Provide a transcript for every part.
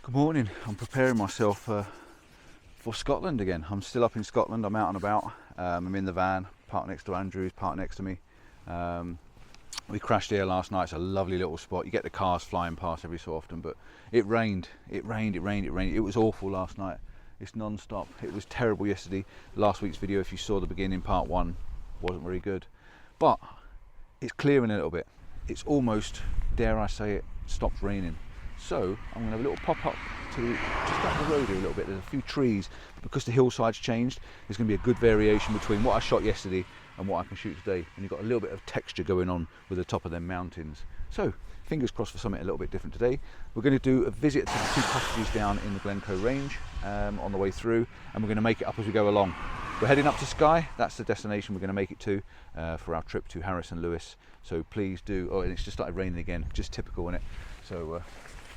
Good morning. I'm preparing myself for Scotland again. I'm still up in Scotland. I'm out and about. I'm in the van, parked next to Andrew's, parked next to me. We crashed here last night. It's a lovely little spot. You get the cars flying past every so often, but it rained. It rained. It was awful last night. It's non-stop. It was terrible yesterday. Last week's video, if you saw the beginning, part one, wasn't very good. But it's clearing a little bit. It's almost, dare I say it, stopped raining. So I'm going to have a little pop up to just up the road here a little bit. There's a few trees. Because the hillside's changed, there's going to be a good variation between what I shot yesterday and what I can shoot today. And you've got a little bit of texture going on with the top of them mountains. So fingers crossed for something a little bit different today. We're going to do a visit to the two cottages down in the Glencoe range on the way through, and we're going to make it up as we go along. We're heading up to Skye. That's the destination we're going to make it to for our trip to Harris and Lewis. So please do. Oh, and it's just started raining again. Just typical, isn't it? So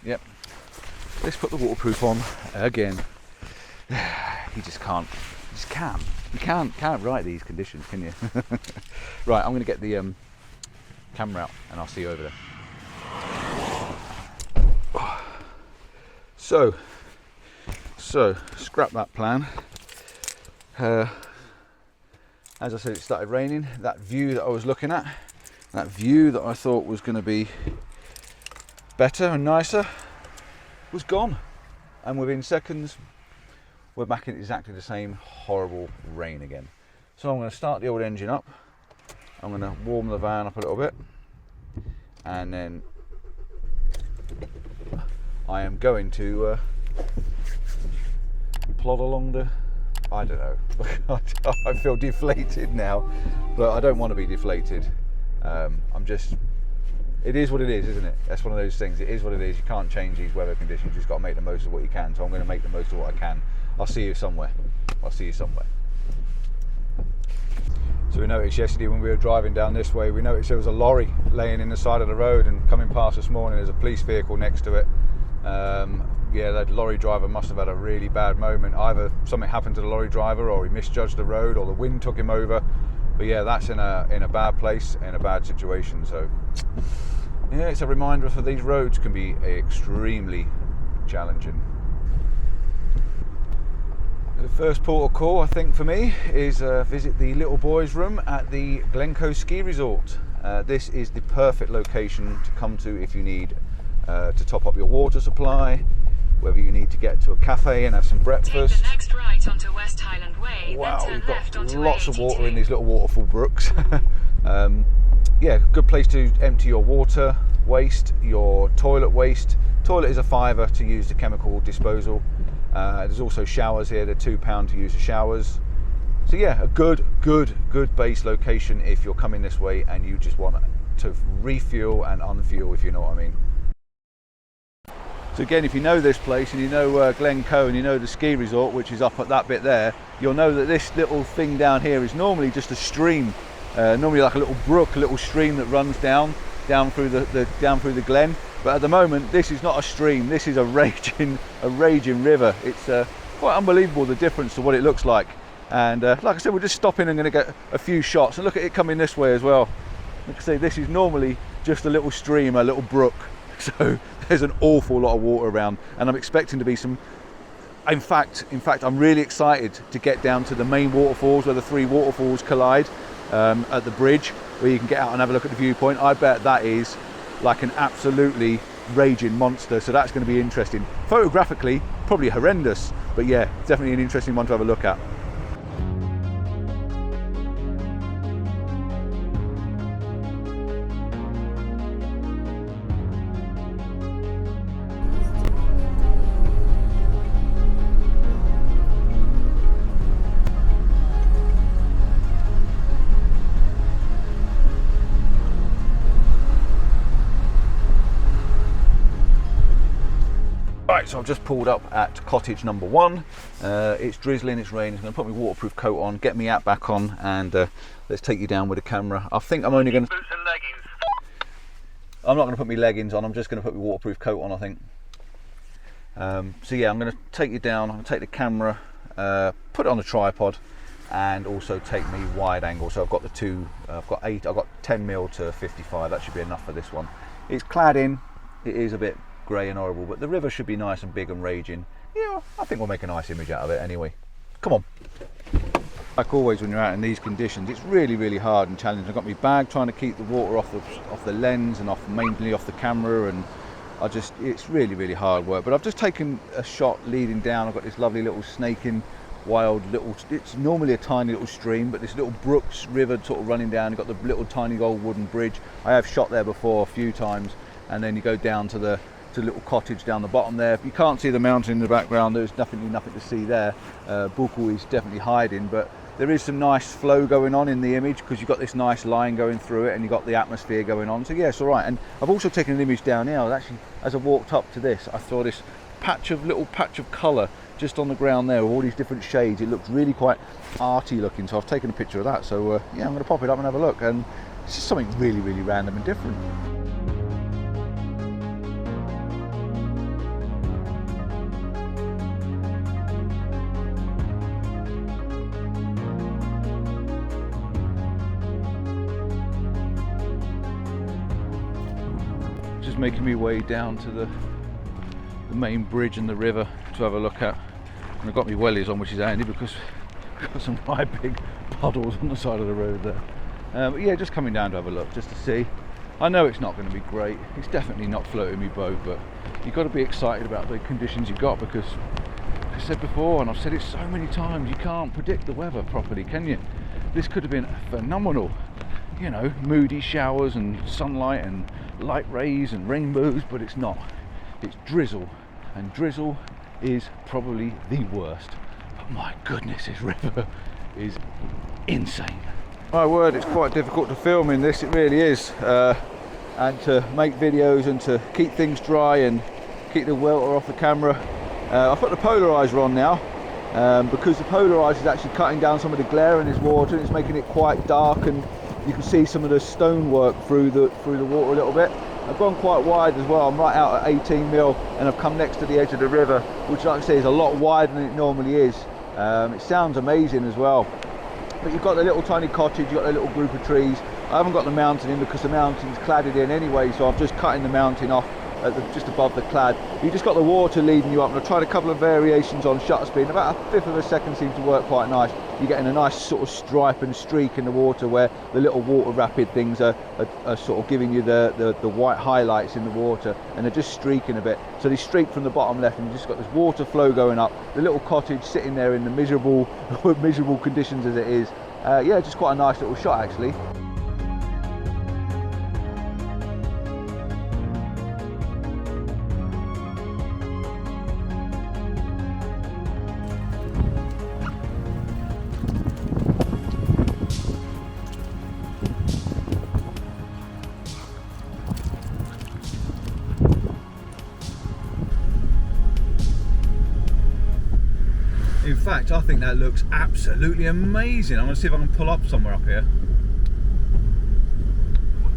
yep. Let's put the waterproof on again. You just can't. You just can't. You can't write these conditions, can you? Right. I'm going to get the camera out, and I'll see you over there. So scrap that plan. As I said, it started raining. That view that I was looking at, that view that I thought was going to be better and nicer, was gone. And within seconds, we're back in exactly the same horrible rain again. So I'm going to start the old engine up. I'm going to warm the van up a little bit. And then I am going to plod along the, I don't know, I feel deflated now, but I don't want to be deflated. It is what it is, isn't it? That's one of those things. It is what it is. You can't change these weather conditions. You just got to make the most of what you can. So I'm going to make the most of what I can. I'll see you somewhere. So we noticed yesterday when we were driving down this way, we noticed there was a lorry laying in the side of the road, and coming past this morning, there's a police vehicle next to it. Yeah, that lorry driver must have had a really bad moment. Either something happened to the lorry driver, or he misjudged the road, or the wind took him over. But yeah, that's in a bad place, in a bad situation. So yeah, it's a reminder for these roads can be extremely challenging. The first port of call, I think, for me is visit the little boys' room at the Glencoe ski resort. This is the perfect location to come to if you need to top up your water supply, whether you need to get to a cafe and have some breakfast. Take the next right onto West Highland Way, wow, then turn left onto lots of A82. water in these little waterfall brooks. Yeah, good place to empty your water waste, your toilet waste. Toilet is a £5 to use the chemical disposal. There's also showers here. They're £2 to use the showers. So yeah, a good base location if you're coming this way and you just want to refuel and unfuel, if you know what I mean. So again, if you know this place and you know Glencoe and you know the ski resort, which is up at that bit there, you'll know that this little thing down here is normally just a stream, normally like a little brook, a little stream that runs down through the glen. But at the moment, this is not a stream. This is a raging river. It's quite unbelievable, the difference to what it looks like. And like I said, we're just stopping and going to get a few shots. And look at it coming this way as well. Like I say, this is normally just a little stream, a little brook. So there's an awful lot of water around, and I'm expecting to be some. In fact, I'm really excited to get down to the main waterfalls where the three waterfalls collide at the bridge, where you can get out and have a look at the viewpoint. I bet that is like an absolutely raging monster. So that's going to be interesting. Photographically, probably horrendous, but yeah, definitely an interesting one to have a look at. Right, so I've just pulled up at cottage number 1. It's drizzling, it's raining. I'm going to put my waterproof coat on, get my app back on, and let's take you down with the camera. I think I'm only going to... Boots and leggings. I'm not going to put my leggings on, I'm just going to put my waterproof coat on, I think. So yeah, I'm going to take you down, I'm going to take the camera, put it on a tripod, and also take me wide angle. So I've got the two, I've got 10mm to 55, that should be enough for this one. It's clad in, it is a bit grey and horrible, but the river should be nice and big and raging. Yeah, I think we'll make a nice image out of it anyway. Come on. Like always when you're out in these conditions, it's really, really hard and challenging. I've got my bag trying to keep the water off the lens and mainly off the camera, and it's really, really hard work. But I've just taken a shot leading down. I've got this lovely little snaking wild little, it's normally a tiny little stream, but this little brooks river sort of running down. You've got the little tiny old wooden bridge. I have shot there before a few times, and then you go down to the little cottage down the bottom there. You can't see the mountain in the background, there's nothing to see there. Buku is definitely hiding, but there is some nice flow going on in the image because you've got this nice line going through it and you've got the atmosphere going on. So yeah, it's all right. And I've also taken an image down here. Actually, as I walked up to this, I saw this little patch of colour just on the ground there, all these different shades. It looked really quite arty looking, so I've taken a picture of that. So yeah, I'm going to pop it up and have a look. And it's just something really, really random and different. Just making my way down to the main bridge and the river to have a look at. And I've got my wellies on, which is handy because we've got some quite big puddles on the side of the road there. But yeah, just coming down to have a look, just to see. I know it's not going to be great. It's definitely not floating me boat, but you've got to be excited about the conditions you've got, because I said before, and I've said it so many times, you can't predict the weather properly, can you? This could have been phenomenal. You know, moody showers and sunlight and light rays and rainbows, but it's not. It's drizzle, and drizzle is probably the worst. But my goodness, this river is insane. My word, it's quite difficult to film in this, it really is. And to make videos and to keep things dry and keep the welter off the camera. I've put the polarizer on now because the polarizer is actually cutting down some of the glare in this water, and it's making it quite dark, and you can see some of the stonework through the water a little bit. I've gone quite wide as well. I'm right out at 18mm, and I've come next to the edge of the river, which, like I say, is a lot wider than it normally is. It sounds amazing as well. But you've got the little tiny cottage, you've got a little group of trees. I haven't got the mountain in because the mountain's cladded in anyway, so I've just cutting the mountain off at just above the clad. You just got the water leading you up, and I've tried a couple of variations on shutter speed, and about 1/5 of a second seems to work quite nice. You're getting a nice sort of stripe and streak in the water where the little water rapid things are sort of giving you the white highlights in the water, and they're just streaking a bit. So they streak from the bottom left, and you just got this water flow going up. The little cottage sitting there in the miserable conditions as it is. Yeah, just quite a nice little shot actually. In fact, I think that looks absolutely amazing. I'm going to see if I can pull up somewhere up here.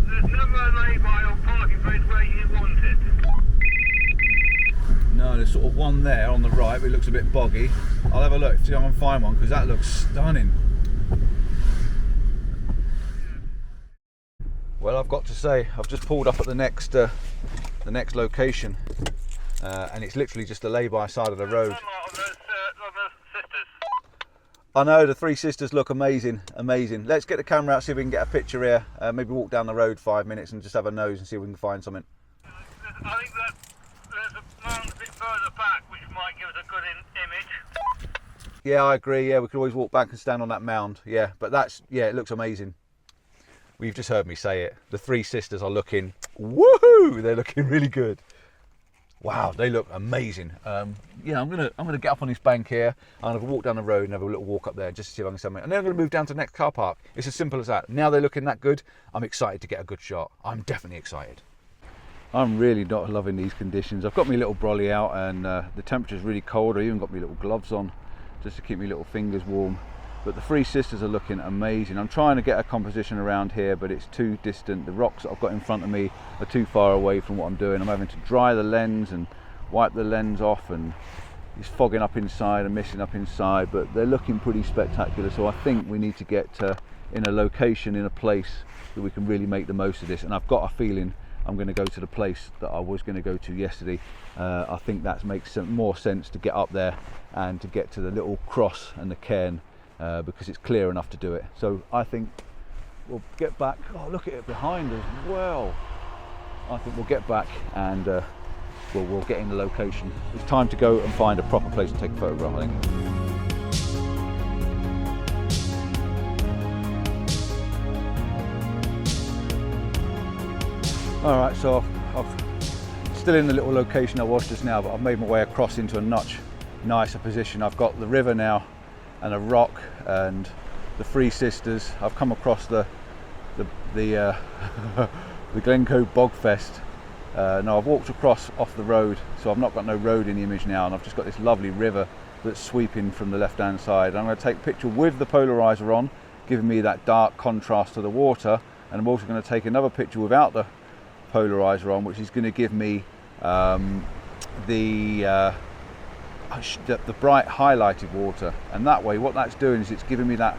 There's never a lay-by or parking place where you want it. No, there's sort of one there on the right, but it looks a bit boggy. I'll have a look, see if I can find one, because that looks stunning. Well, I've got to say, I've just pulled up at the next location, and it's literally just the lay-by side of the road. I know, the Three Sisters look amazing, amazing. Let's get the camera out, see if we can get a picture here. Maybe walk down the road 5 minutes and just have a nose and see if we can find something. I think that there's a mound a bit further back which might give us a good image. Yeah, I agree. Yeah, we could always walk back and stand on that mound. Yeah, but yeah, it looks amazing. Well, you've just heard me say it. The Three Sisters are looking, woohoo! They're looking really good. Wow, they look amazing. Yeah, I'm gonna get up on this bank here. I'm gonna walk down the road and have a little walk up there just to see if I can see something. And then I'm gonna move down to the next car park. It's as simple as that. Now they're looking that good, I'm excited to get a good shot. I'm definitely excited. I'm really not loving these conditions. I've got my little brolly out, and the temperature's really cold. I even got my little gloves on just to keep my little fingers warm. But the Three Sisters are looking amazing. I'm trying to get a composition around here, but it's too distant. The rocks that I've got in front of me are too far away from what I'm doing. I'm having to dry the lens and wipe the lens off, and it's fogging up inside and missing up inside, but they're looking pretty spectacular. So I think we need to get in a location, in a place that we can really make the most of this. And I've got a feeling I'm going to go to the place that I was going to go to yesterday. I think that makes more sense to get up there and to get to the little cross and the cairn, because it's clear enough to do it. So I think we'll get back. Oh, look at it behind as well. I think we'll get back and we'll get in the location. It's time to go and find a proper place to take a photograph, I think. Alright, so I'm still in the little location I was just now, but I've made my way across into a much nicer position. I've got the river now and a rock and the Three Sisters. I've come across the Glencoe Bogfest. Now I've walked across off the road, so I've not got no road in the image now, and I've just got this lovely river that's sweeping from the left hand side. I'm going to take a picture with the polarizer on, giving me that dark contrast to the water, and I'm also going to take another picture without the polarizer on, which is going to give me the bright highlighted water. And that way what that's doing is it's giving me that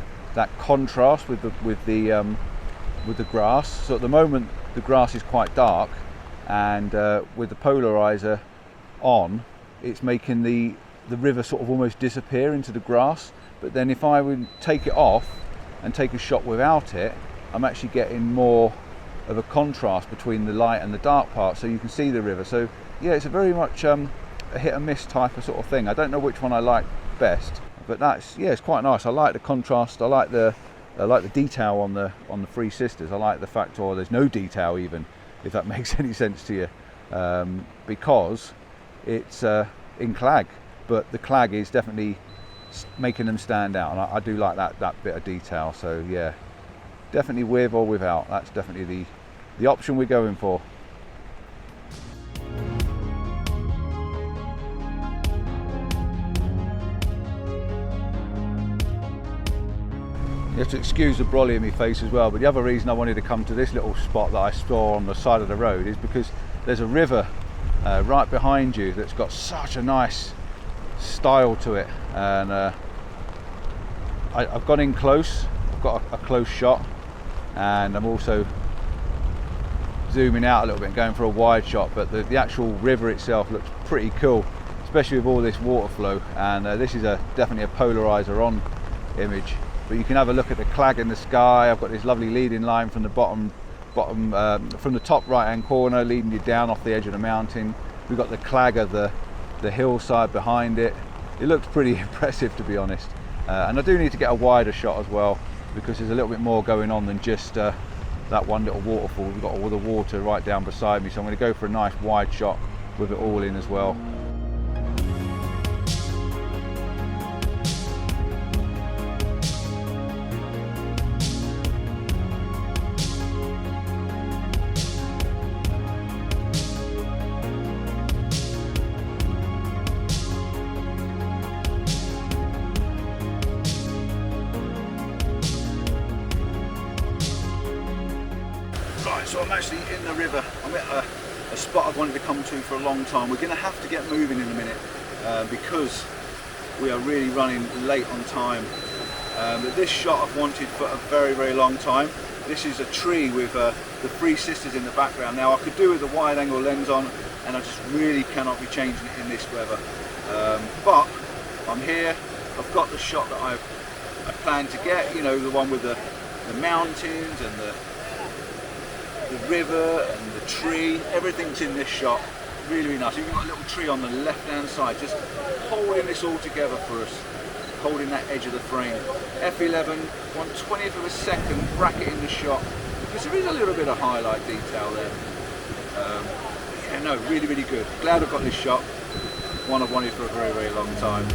contrast with the grass. So at the moment the grass is quite dark, and with the polarizer on, it's making the river sort of almost disappear into the grass. But then if I would take it off and take a shot without it, I'm actually getting more of a contrast between the light and the dark part, so you can see the river. So yeah, it's a very much a hit and miss type of sort of thing. I don't know which one I like best, but that's, yeah, it's quite nice. I like the contrast. I like the detail on the Three Sisters. I like the fact, or there's no detail even, if that makes any sense to you, because it's in clag, but the clag is definitely making them stand out, and I do like that bit of detail. So yeah, definitely with or without, that's definitely the option we're going for. You have to excuse the brolly in my face as well, but the other reason I wanted to come to this little spot that I saw on the side of the road is because there's a river right behind you that's got such a nice style to it, and I've gone in close. I've got a close shot, and I'm also zooming out a little bit and going for a wide shot, but the actual river itself looks pretty cool, especially with all this water flow. And this is definitely a polarizer on image, but you can have a look at the clag in the sky. I've got this lovely leading line from the bottom from the top right hand corner, leading you down off the edge of the mountain. We've got the clag of the hillside behind it. It looks pretty impressive, to be honest, and I do need to get a wider shot as well, because there's a little bit more going on than just that one little waterfall. We've got all the water right down beside me, so I'm going to go for a nice wide shot with it all in as well. So I'm actually in the river. I'm at a spot I've wanted to come to for a long time. We're going to have to get moving in a minute because we are really running late on time. But this shot I've wanted for a very, very long time. This is a tree with the Three Sisters in the background. Now I could do with a wide angle lens on, and I just really cannot be changing it in this weather. But I'm here. I've got the shot that I planned to get. You know, the one with the mountains and the river and the tree. Everything's in this shot. Really, really nice. You've got a little tree on the left hand side just holding this all together for us, holding that edge of the frame. F11, 1/20th of a second bracket in the shot, because there is a little bit of highlight detail there. Yeah, no, really, really good. Glad I've got this shot. One I've wanted for a very, very long time.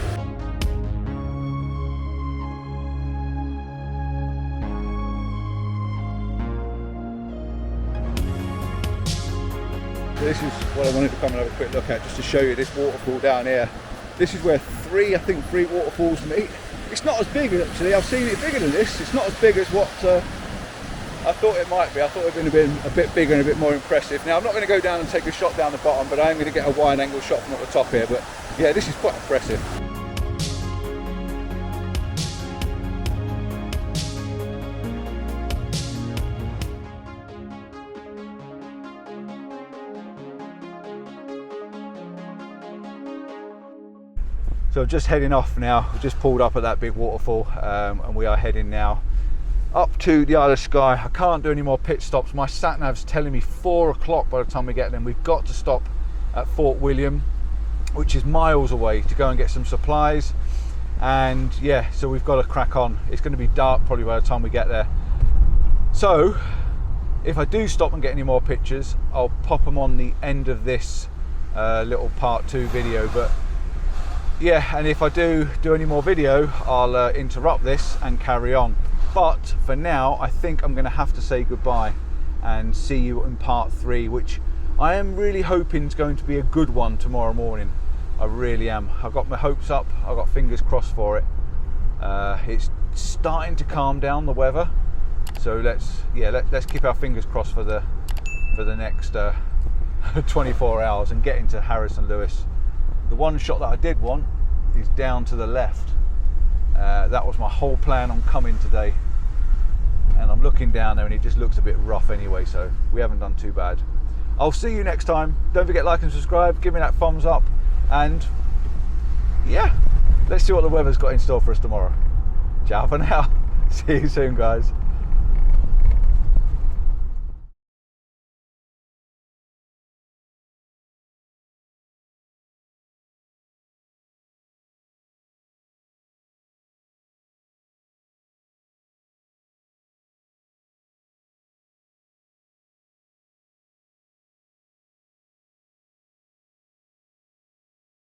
This is what I wanted to come and have a quick look at, just to show you this waterfall down here. This is where three waterfalls meet. It's not as big, actually. I've seen it bigger than this. It's not as big as what I thought it might be. I thought it would have been a bit bigger and a bit more impressive. Now I'm not going to go down and take a shot down the bottom, but I am going to get a wide angle shot from at the top here. But yeah, this is quite impressive. So just heading off now. We've just pulled up at that big waterfall, and we are heading now up to the Isle of Skye. I can't do any more pit stops. My sat nav's telling me 4 o'clock by the time we get there. We've got to stop at Fort William, which is miles away, to go and get some supplies. And yeah, so we've got to crack on. It's going to be dark probably by the time we get there. So if I do stop and get any more pictures, I'll pop them on the end of this little part 2 video. But yeah, and if I do any more video, I'll interrupt this and carry on. But for now, I think I'm going to have to say goodbye and see you in part 3, which I am really hoping is going to be a good one tomorrow morning. I really am. I've got my hopes up. I've got fingers crossed for it. It's starting to calm down, the weather. So let's keep our fingers crossed for the next 24 hours and get into Harrison Lewis. The one shot that I did want is down to the left. That was my whole plan on coming today, and I'm looking down there and it just looks a bit rough anyway, so we haven't done too bad. I'll see you next time. Don't forget, like and subscribe, give me that thumbs up, and yeah, let's see what the weather's got in store for us tomorrow. Ciao for now. See you soon, guys.